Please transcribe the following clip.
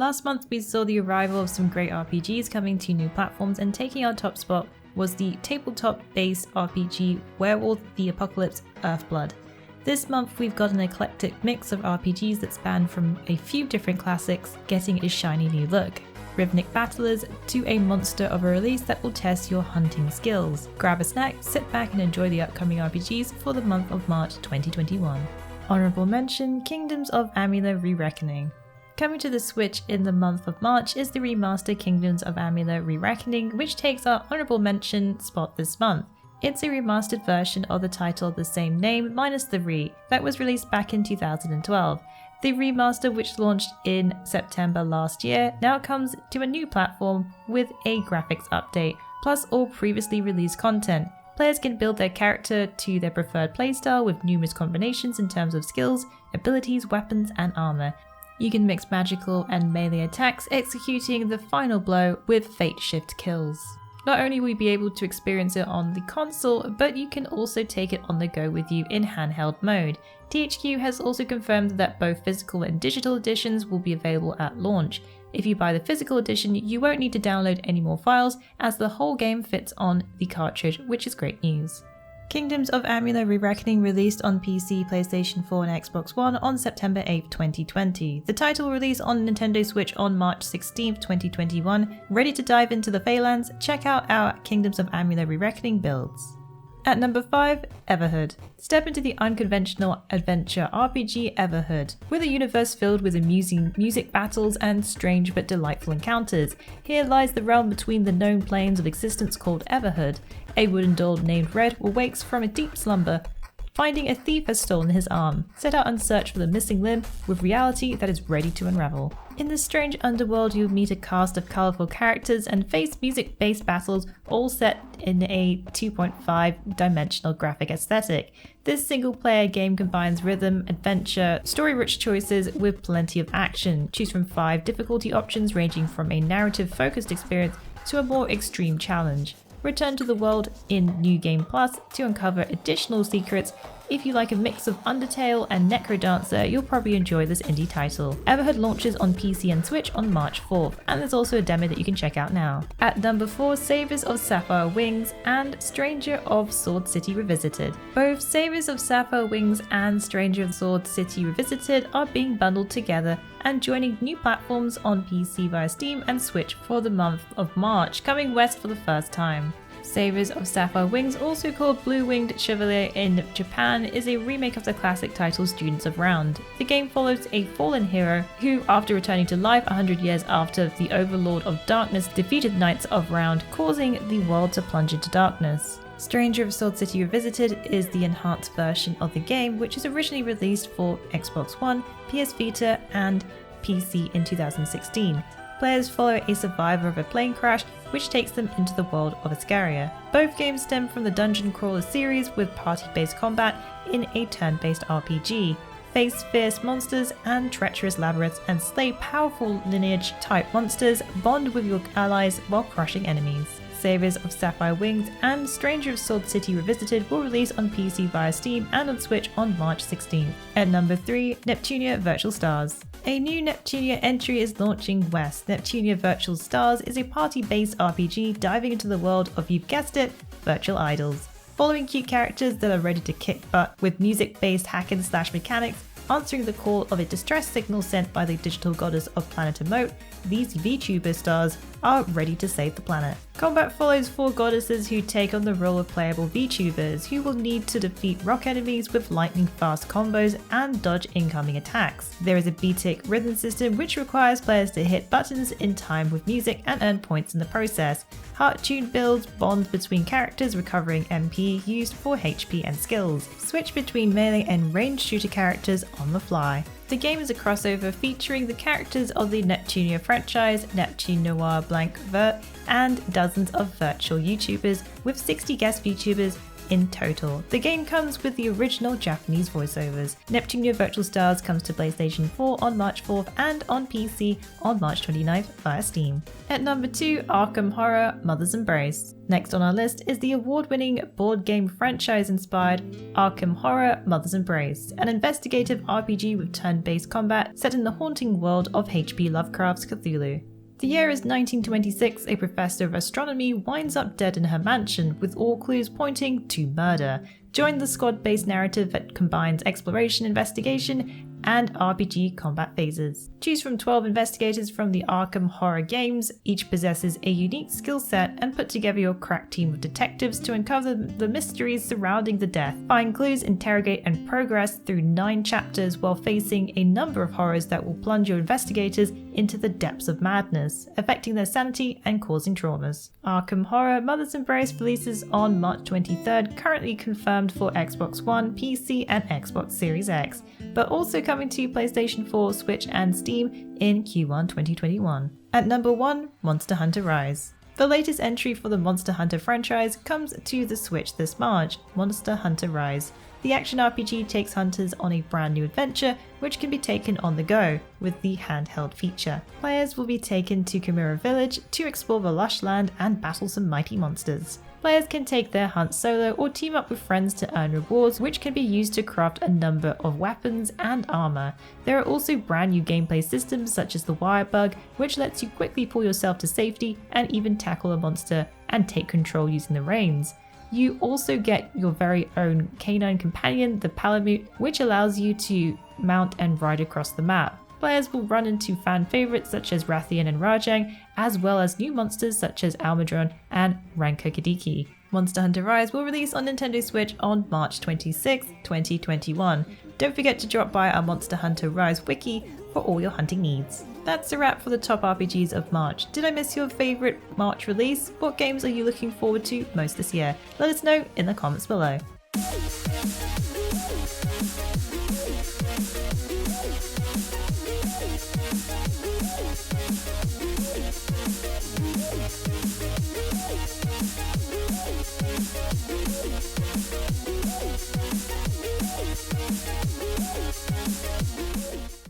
Last month we saw the arrival of some great RPGs coming to new platforms, and taking our top spot was the tabletop-based RPG Werewolf the Apocalypse Earthblood. This month we've got an eclectic mix of RPGs that span from a few different classics getting a shiny new look, rhythmic battlers, to a monster of a release that will test your hunting skills. Grab a snack, sit back and enjoy the upcoming RPGs for the month of March 2021. Honorable mention, Kingdoms of Amalur Re-Reckoning. Coming to the Switch in the month of March is the remastered Kingdoms of Amalur Re-Reckoning, which takes our honorable mention spot this month. It's a remastered version of the title of the same name minus the re, that was released back in 2012. The remaster, which launched in September last year, now comes to a new platform with a graphics update, plus all previously released content. Players can build their character to their preferred playstyle with numerous combinations in terms of skills, abilities, weapons and armor. You can mix magical and melee attacks, executing the final blow with fate shift kills. Not only will you be able to experience it on the console, but you can also take it on the go with you in handheld mode. THQ has also confirmed that both physical and digital editions will be available at launch. If you buy the physical edition, you won't need to download any more files, as the whole game fits on the cartridge, which is great news. Kingdoms of Amalur Re-Reckoning released on PC, PlayStation 4 and Xbox One on September 8, 2020. The title will release on Nintendo Switch on March 16, 2021. Ready to dive into the Phalanx? Check out our Kingdoms of Amalur Re-Reckoning builds. At number 5, Everhood. Step into the unconventional adventure RPG Everhood, with a universe filled with amusing music battles and strange but delightful encounters. Here lies the realm between the known planes of existence called Everhood. A wooden doll named Red awakes from a deep slumber, finding a thief has stolen his arm. Set out on search for the missing limb, with reality that is ready to unravel. In this strange underworld, you'll meet a cast of colourful characters and face music-based battles, all set in a 2.5 dimensional graphic aesthetic. This single-player game combines rhythm, adventure, story-rich choices with plenty of action. Choose from 5 difficulty options, ranging from a narrative-focused experience to a more extreme challenge. Return to the world in New Game Plus to uncover additional secrets. If you like a mix of Undertale and Necrodancer, you'll probably enjoy this indie title. Everhood launches on PC and Switch on March 4th, and there's also a demo that you can check out now. At number 4, Saviors of Sapphire Wings and Stranger of Sword City Revisited. Both Saviors of Sapphire Wings and Stranger of Sword City Revisited are being bundled together and joining new platforms on PC via Steam and Switch for the month of March, coming west for the first time. Saviors of Sapphire Wings, also called Blue Winged Chevalier in Japan, is a remake of the classic title Students of Round. The game follows a fallen hero who, after returning to life 100 years after the Overlord of Darkness defeated Knights of Round, causing the world to plunge into darkness. Stranger of Sword City Revisited is the enhanced version of the game, which was originally released for Xbox One, PS Vita and PC in 2016. Players follow a survivor of a plane crash, which takes them into the world of Ascaria. Both games stem from the Dungeon Crawler series, with party-based combat in a turn-based RPG. Face fierce monsters and treacherous labyrinths and slay powerful lineage-type monsters, bond with your allies while crushing enemies. Saviors of Sapphire Wings and Stranger of Sword City Revisited will release on PC via Steam and on Switch on March 16th. At number 3, Neptunia Virtual Stars. A new Neptunia entry is launching west. Neptunia Virtual Stars is a party-based RPG diving into the world of, you've guessed it, virtual idols. Following cute characters that are ready to kick butt with music-based hack-and-slash mechanics, answering the call of a distress signal sent by the digital goddess of Planet Emote, these VTuber stars are ready to save the planet. Combat follows 4 goddesses who take on the role of playable VTubers, who will need to defeat rock enemies with lightning-fast combos and dodge incoming attacks. There is a beatic rhythm system which requires players to hit buttons in time with music and earn points in the process. Heart-tuned builds bond between characters, recovering MP used for HP and skills. Switch between melee and ranged shooter characters on the fly. The game is a crossover featuring the characters of the Neptunia franchise, Neptune Noir Blanc Vert, and dozens of virtual YouTubers, with 60 guest VTubers in total. The game comes with the original Japanese voiceovers. Neptunia Virtual Stars comes to PlayStation 4 on March 4th and on PC on March 29th via Steam. At number 2, Arkham Horror Mother's Embrace. Next on our list is the award-winning board game franchise-inspired Arkham Horror Mother's Embrace, an investigative RPG with turn-based combat set in the haunting world of H.P. Lovecraft's Cthulhu. The year is 1926, a professor of astronomy winds up dead in her mansion with all clues pointing to murder. Join the squad-based narrative that combines exploration, investigation, and RPG combat phases. Choose from 12 investigators from the Arkham Horror games, each possesses a unique skill set, and put together your crack team of detectives to uncover the mysteries surrounding the death, find clues, interrogate, and progress through 9 chapters while facing a number of horrors that will plunge your investigators into the depths of madness, affecting their sanity and causing traumas. Arkham Horror Mother's Embrace releases on March 23rd, currently confirmed for Xbox One, PC, and Xbox Series X, but also coming to PlayStation 4, Switch, and Steam in Q1 2021. At number 1, Monster Hunter Rise. The latest entry for the Monster Hunter franchise comes to the Switch this March, Monster Hunter Rise. The action RPG takes hunters on a brand new adventure which can be taken on the go with the handheld feature. Players will be taken to Chimera Village to explore the lush land and battle some mighty monsters. Players can take their hunt solo or team up with friends to earn rewards which can be used to craft a number of weapons and armor. There are also brand new gameplay systems such as the wire bug, which lets you quickly pull yourself to safety and even tackle a monster and take control using the reins. You also get your very own canine companion, the Palamute, which allows you to mount and ride across the map. Players will run into fan favourites such as Rathian and Rajang, as well as new monsters such as Almudron and Rankokadiki. Monster Hunter Rise will release on Nintendo Switch on March 26, 2021. Don't forget to drop by our Monster Hunter Rise wiki for all your hunting needs. That's a wrap for the top RPGs of March. Did I miss your favourite March release? What games are you looking forward to most this year? Let us know in the comments below.